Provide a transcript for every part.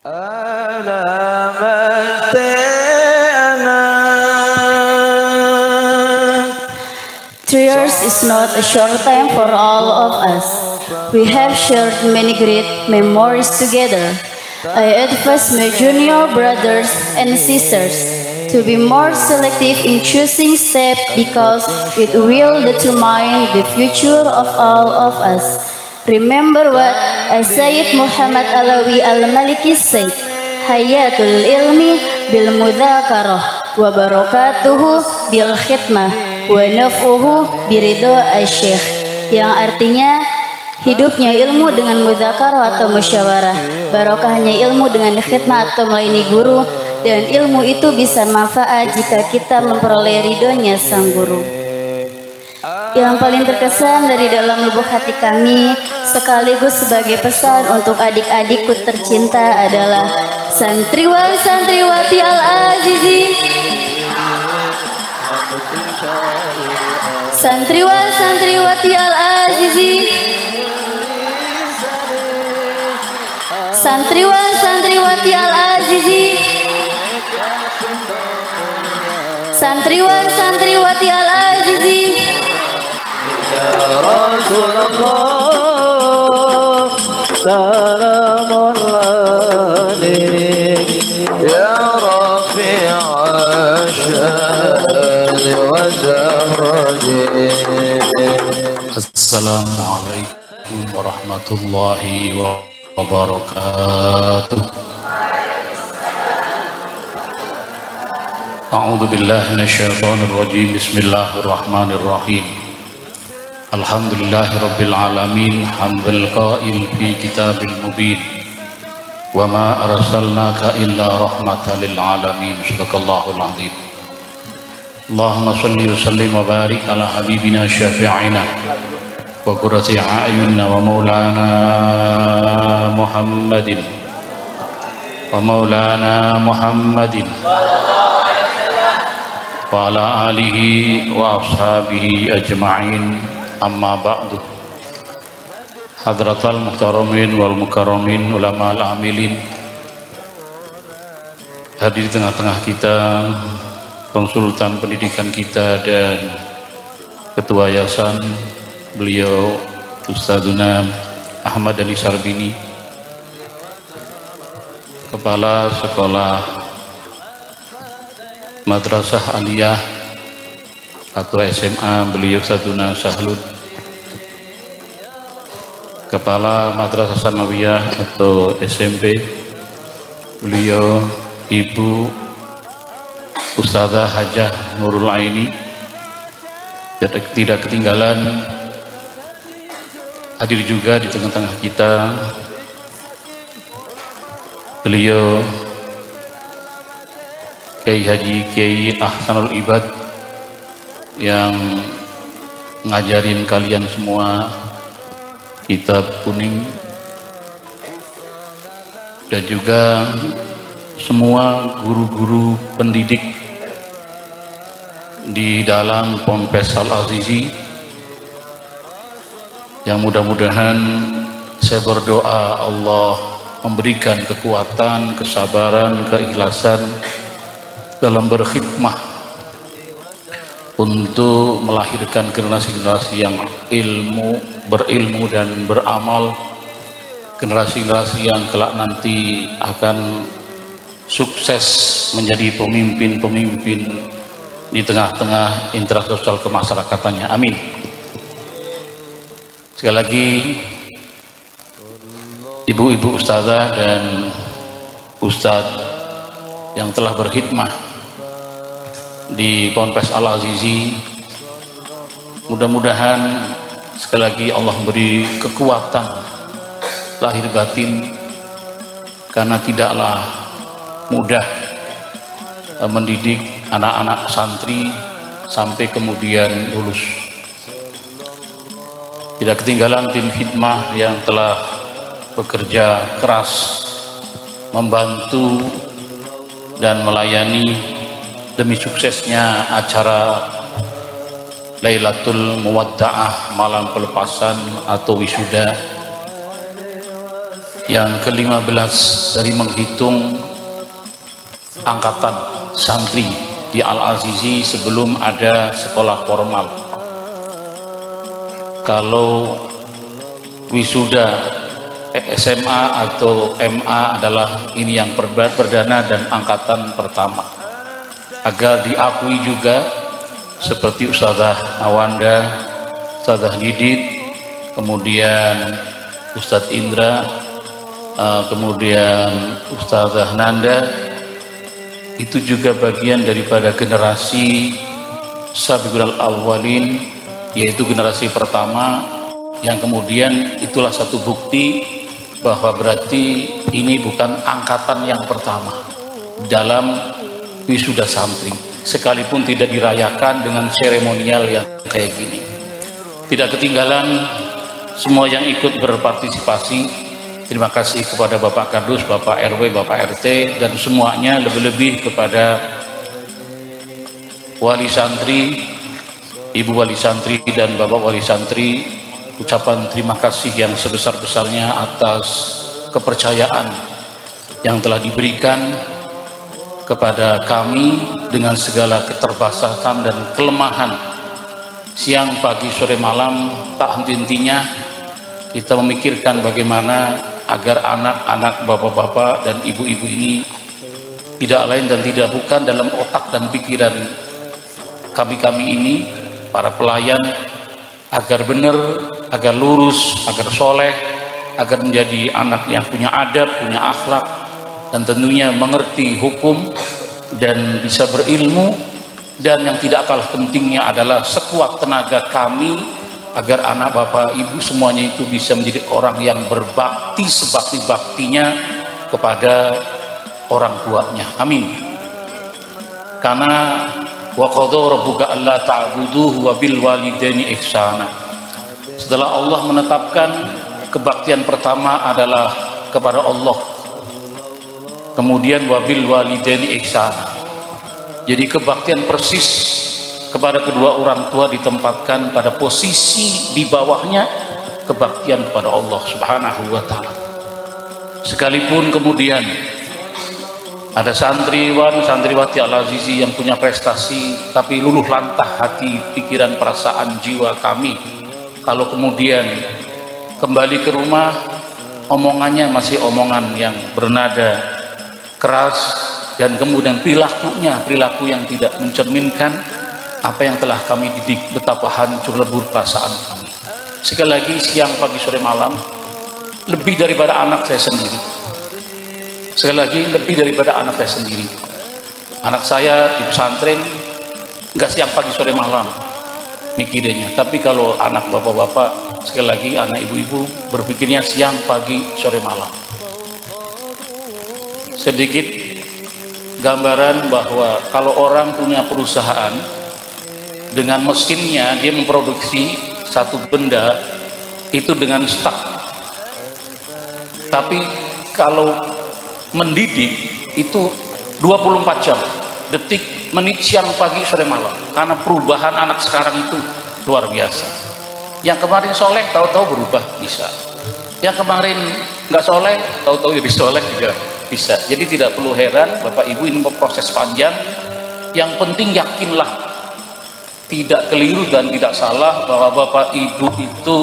Three years is not a short time for all of us. We have shared many great memories together. I advise my junior brothers and sisters to be more selective in choosing steps because it will determine the future of all of us. Remember what Sayyid Muhammad Alawi Al-Maliki said, Hayatul ilmi bil mudzakarah wa barakatuhu bil khidmah wa naf'uhu biridho asy-syekh, yang artinya hidupnya ilmu dengan mudzakarah atau musyawarah, barokahnya ilmu dengan khidmah atau melayani guru, dan ilmu itu bisa manfaat jika kita memperoleh ridhonya sang guru. Yang paling terkesan dari dalam lubuk hati kami sekaligus sebagai pesan untuk adik-adikku tercinta adalah santriwan santriwati Al-Azizi, santriwan santriwati Al-Azizi, santriwan santriwati Al-Azizi, santriwan santriwati Al-Azizi. Ya Rasulullah, salamun alaik, ya Rafi'a sya'ni wa darajin. Assalamualaikum warahmatullahi wabarakatuh. A'udzu billahi minasyaitonir rajim. Bismillahirrahmanirrahim. Alhamdulillahirabbil alamin, hamdal qail fi kitabil mubin. Wa ma arsalnaka illa rahmatan lil alamin. Sadaqallahul azim. Allahumma shalli wa sallim wa barik ala habibina syafi'ina wa qurrati a'yunina wa maulana Muhammadin wa maulana Muhammadin wa ala alihi wa ashabihi ajma'in. Amma ba'du. Hadratal muhtaramin wal mukarramin, ulama al-amilin, hadir di tengah-tengah kita, konsultan pendidikan kita dan ketua yayasan beliau Ustadzuna Ahmad Dhani Sarbini, kepala sekolah Madrasah Aliyah atau SMA beliau Ustadzuna Sahlud, kepala Madrasah Sanawiyah atau SMP beliau Ibu Ustadzah Hajah Nurul Aini. Tidak ketinggalan hadir juga di tengah-tengah kita beliau Kiai Haji Kiai Ahsanul Ibad yang ngajarin kalian semua kitab kuning, dan juga semua guru-guru pendidik di dalam Ponpes Al-Azizi, yang mudah-mudahan saya berdoa Allah memberikan kekuatan, kesabaran, keikhlasan dalam berkhidmah untuk melahirkan generasi-generasi yang berilmu dan beramal, generasi-generasi yang kelak nanti akan sukses menjadi pemimpin-pemimpin di tengah-tengah interaksi sosial kemasyarakatannya. Amin. Sekali lagi, ibu-ibu ustazah dan ustadz yang telah berkhidmah di Ponpes Al-Azizi, mudah-mudahan sekali lagi Allah beri kekuatan lahir batin, karena tidaklah mudah mendidik anak-anak santri sampai kemudian lulus. Tidak ketinggalan tim khidmah yang telah bekerja keras membantu dan melayani demi suksesnya acara Lailatul Muwadda'ah, malam pelepasan atau wisuda, yang ke-15 dari menghitung angkatan santri di Al-Azizi sebelum ada sekolah formal. Kalau wisuda SMA atau MA adalah ini yang perdana dan angkatan pertama, agar diakui juga seperti Ustazah Awanda, Ustazah Didit, kemudian Ustadz Indra, kemudian Ustazah Nanda, itu juga bagian daripada generasi Sabiqul Awwalin, yaitu generasi pertama, yang kemudian itulah satu bukti bahwa berarti ini bukan angkatan yang pertama dalam wisuda santri, sekalipun tidak dirayakan dengan seremonial yang kayak gini. Tidak ketinggalan semua yang ikut berpartisipasi. Terima kasih kepada Bapak Kadus, Bapak RW, Bapak RT, dan semuanya, lebih-lebih kepada wali santri, Ibu wali santri dan Bapak wali santri. Ucapan terima kasih yang sebesar-besarnya atas kepercayaan yang telah diberikan kepada kami dengan segala keterbatasan dan kelemahan. Siang, pagi, sore, malam, tak henti-hentinya kita memikirkan bagaimana agar anak-anak, bapak-bapak dan ibu-ibu ini tidak lain dan tidak bukan dalam otak dan pikiran kami-kami ini, para pelayan, agar benar, agar lurus, agar soleh, agar menjadi anak yang punya adab, punya akhlak, dan tentunya mengerti hukum dan bisa berilmu. Dan yang tidak kalah pentingnya adalah sekuat tenaga kami agar anak bapak ibu semuanya itu bisa menjadi orang yang berbakti sebakti-baktinya kepada orang tuanya. Amin. Karena wa qadha rabbuka alla ta'buduhu wa bil walidaini ihsana. Setelah Allah menetapkan kebaktian pertama adalah kepada Allah, kemudian wa bil walidaini ihsana. Jadi kebaktian persis kepada kedua orang tua ditempatkan pada posisi di bawahnya kebaktian kepada Allah Subhanahu wa ta'ala. Sekalipun kemudian ada santriwan, santriwati Al-Azizi yang punya prestasi, tapi luluh lantah hati, pikiran, perasaan, jiwa kami. Kalau kemudian kembali ke rumah, omongannya masih omongan yang bernada keras, dan kemudian perilaku yang tidak mencerminkan apa yang telah kami didik, betapa hancur lebur perasaan kami. Sekali lagi, siang, pagi, sore, malam, lebih daripada anak saya sendiri. Sekali lagi, lebih daripada anak saya sendiri. Anak saya di pesantren nggak siang, pagi, sore, malam mikirnya. Tapi kalau anak bapak-bapak, sekali lagi anak ibu-ibu berpikirnya siang, pagi, sore, malam. Sedikit gambaran bahwa kalau orang punya perusahaan, dengan mesinnya dia memproduksi satu benda itu dengan stak. Tapi kalau mendidik itu 24 jam, detik, menit, siang, pagi, sore, malam. Karena perubahan anak sekarang itu luar biasa. Yang kemarin soleh tahu-tahu berubah bisa. Yang kemarin nggak soleh tahu-tahu jadi soleh juga bisa. Jadi tidak perlu heran Bapak Ibu, ini proses panjang. Yang penting yakinlah, tidak keliru dan tidak salah bahwa Bapak Ibu itu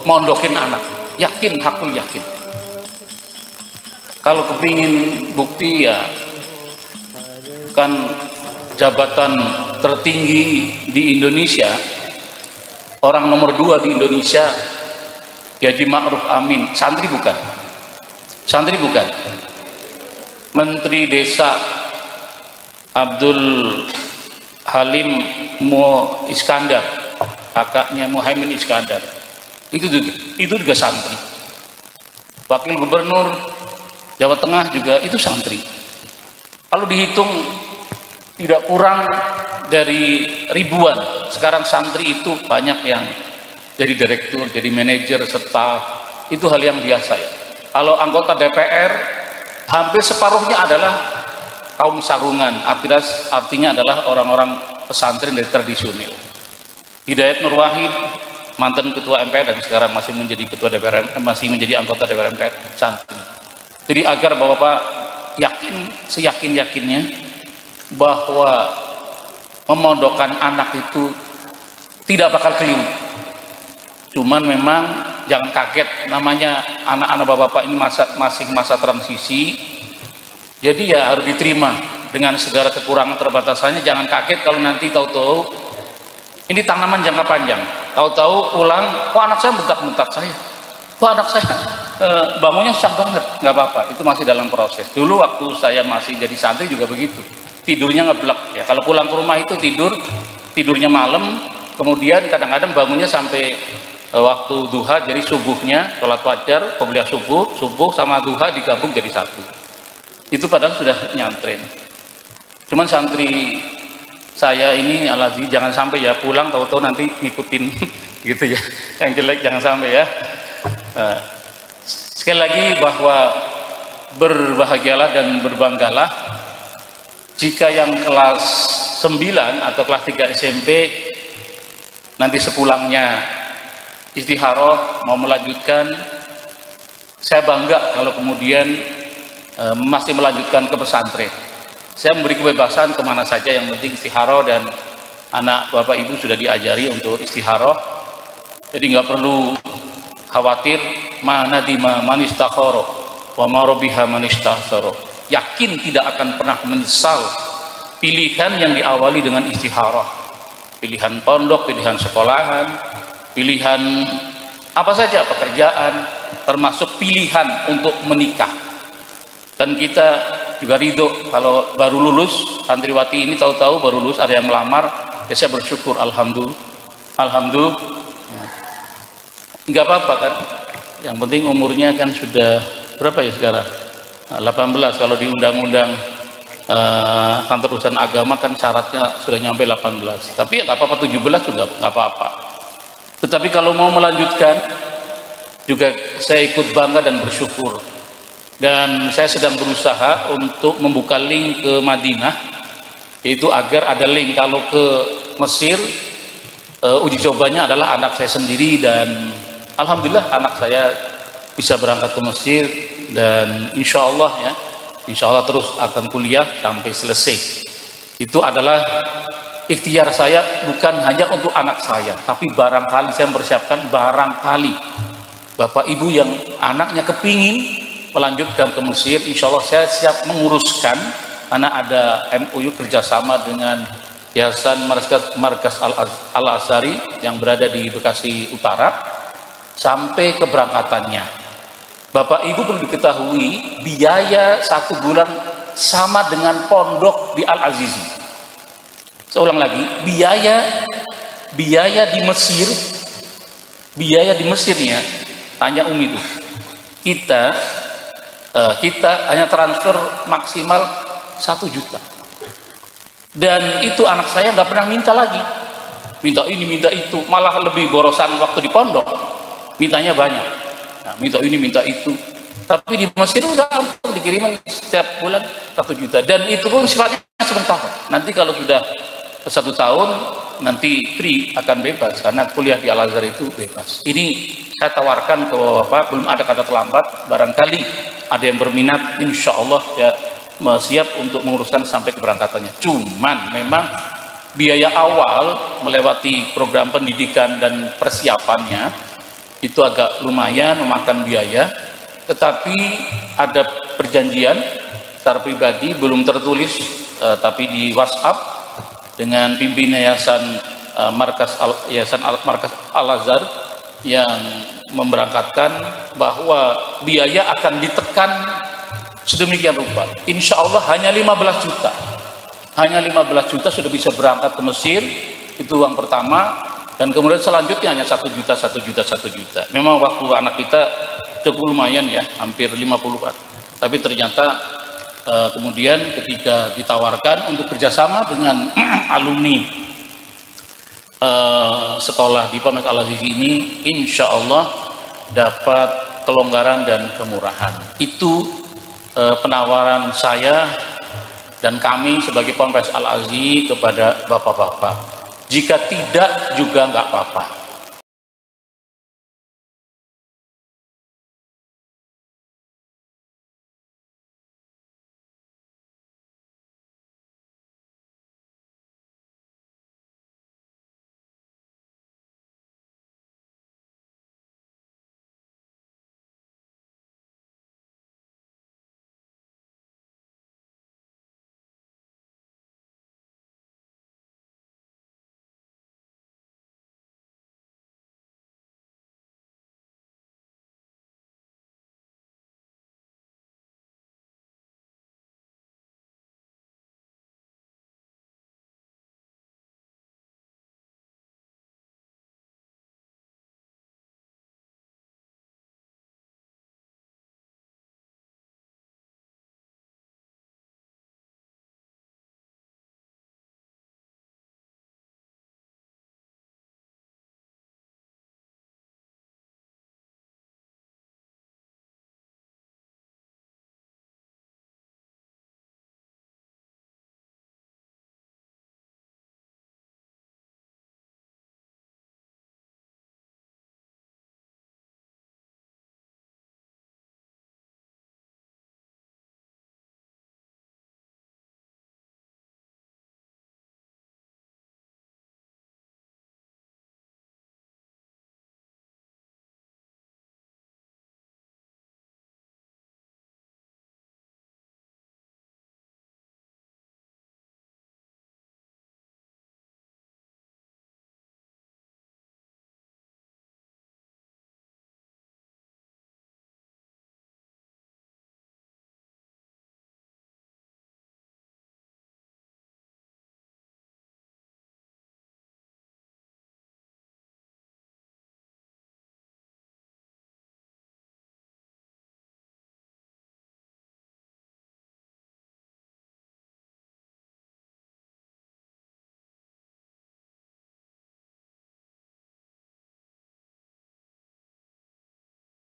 mondokin anak. Yakin, hakul yakin. Kalau kepingin bukti ya kan jabatan tertinggi di Indonesia, orang nomor 2 di Indonesia, Haji Ma'ruf Amin, santri bukan? Santri bukan? Menteri Desa Abdul Halim Iskandar, kakaknya Muhaimin Iskandar, itu juga santri. Wakil Gubernur Jawa Tengah juga itu santri. Kalau dihitung tidak kurang dari ribuan. Sekarang santri itu banyak yang jadi direktur, jadi manajer, staf. Itu hal yang biasa ya. Kalau anggota DPR hampir separuhnya adalah kaum sarungan, artinya adalah orang-orang pesantren dari tradisional. Hidayat Nur Wahid, mantan ketua MPR dan sekarang masih menjadi ketua DPR, masih menjadi anggota DPR MPR, santri. Jadi agar Bapak yakin, seyakin-yakinnya bahwa memondokkan anak itu tidak bakal keliru. Cuman memang jangan kaget, namanya anak-anak Bapak ini masih masa transisi. Jadi ya harus diterima dengan segala kekurangan terbatasannya. Jangan kaget kalau nanti tahu-tahu ini tanaman jangka panjang. Tahu-tahu pulang, kok anak saya bentak-bentak saya. Kok anak saya bangunnya susah banget. Nggak apa-apa, itu masih dalam proses. Dulu waktu saya masih jadi santri juga begitu. Tidurnya ngeblek ya. Kalau pulang ke rumah itu tidurnya malam, kemudian kadang-kadang bangunnya sampai waktu duha, jadi subuhnya sholat fajar, qobliyah subuh sama duha digabung jadi satu. Itu padahal sudah nyantren. Cuman santri saya ini Al-Aziz jangan sampai ya pulang tahu-tahu nanti ngikutin gitu ya. Yang jelek jangan sampai ya. Sekali lagi bahwa berbahagialah dan berbanggalah jika yang kelas 9 atau kelas 3 SMP nanti sepulangnya istikharah mau melanjutkan, saya bangga kalau kemudian masih melanjutkan ke pesantren. Saya memberi kebebasan kemana saja, yang penting istikharah, dan anak bapak ibu sudah diajari untuk istikharah. Jadi nggak perlu khawatir, mana dima manistakhara wa marobiha manistahsara. Yakin tidak akan pernah menyesal pilihan yang diawali dengan istikharah. Pilihan pondok, pilihan sekolahan, pilihan apa saja, pekerjaan, termasuk pilihan untuk menikah. Dan kita juga ridho kalau baru lulus, santriwati ini tahu-tahu baru lulus ada yang melamar, ya saya bersyukur, alhamdulillah. Nggak apa-apa kan, yang penting umurnya kan sudah berapa ya sekarang? 18. Kalau di undang-undang kantor urusan agama kan syaratnya sudah nyampe 18. Tapi ya nggak apa-apa, 17 juga nggak apa-apa. Tetapi kalau mau melanjutkan juga saya ikut bangga dan bersyukur. Dan saya sedang berusaha untuk membuka link ke Madinah, yaitu agar ada link kalau ke Mesir. Uji cobanya adalah anak saya sendiri, dan alhamdulillah anak saya bisa berangkat ke Mesir, dan insya Allah ya, insya Allah terus akan kuliah sampai selesai. Itu adalah ikhtiar saya, bukan hanya untuk anak saya, tapi barangkali saya mempersiapkan, barangkali bapak ibu yang anaknya kepingin melanjutkan ke Mesir, insya Allah saya siap menguruskan, karena ada MOU kerjasama dengan Yayasan Markas Al-Azhari yang berada di Bekasi Utara sampai keberangkatannya. Bapak ibu perlu diketahui, biaya 1 bulan sama dengan pondok di Al-Azizi. Saya ulang lagi, biaya di Mesir, biaya di Mesirnya, tanya Umi tuh, kita hanya transfer maksimal 1 juta, dan itu anak saya nggak pernah minta lagi, minta ini minta itu, malah lebih borosan waktu di pondok, mintanya banyak, nah, minta ini minta itu. Tapi di Mesir udah langsung dikirim setiap bulan 1 juta, dan itu pun sifatnya sebentar. Nanti kalau sudah 1 tahun nanti free, akan bebas, karena kuliah di Al-Azhar itu bebas. Ini saya tawarkan ke Bapak, belum ada kata terlambat, barangkali ada yang berminat, insya Allah ya siap untuk menguruskan sampai keberangkatannya. Cuman memang biaya awal melewati program pendidikan dan persiapannya itu agak lumayan memakan biaya, tetapi ada perjanjian secara pribadi, belum tertulis tapi di WhatsApp dengan pimpinan Yayasan Markas Al-Azhar yang memberangkatkan, bahwa biaya akan ditekan sedemikian rupa. Insya Allah hanya 15 juta. Hanya 15 juta sudah bisa berangkat ke Mesir, itu uang pertama, dan kemudian selanjutnya hanya 1 juta, 1 juta, 1 juta. Memang waktu anak kita cukup lumayan ya, hampir 50-an. Tapi ternyata kemudian ketika ditawarkan untuk kerjasama dengan alumni sekolah di Pondok Al-Azizi ini, insya Allah dapat kelonggaran dan kemurahan. Itu penawaran saya dan kami sebagai Ponpes Al-Azizi kepada bapak-bapak. Jika tidak juga nggak apa-apa.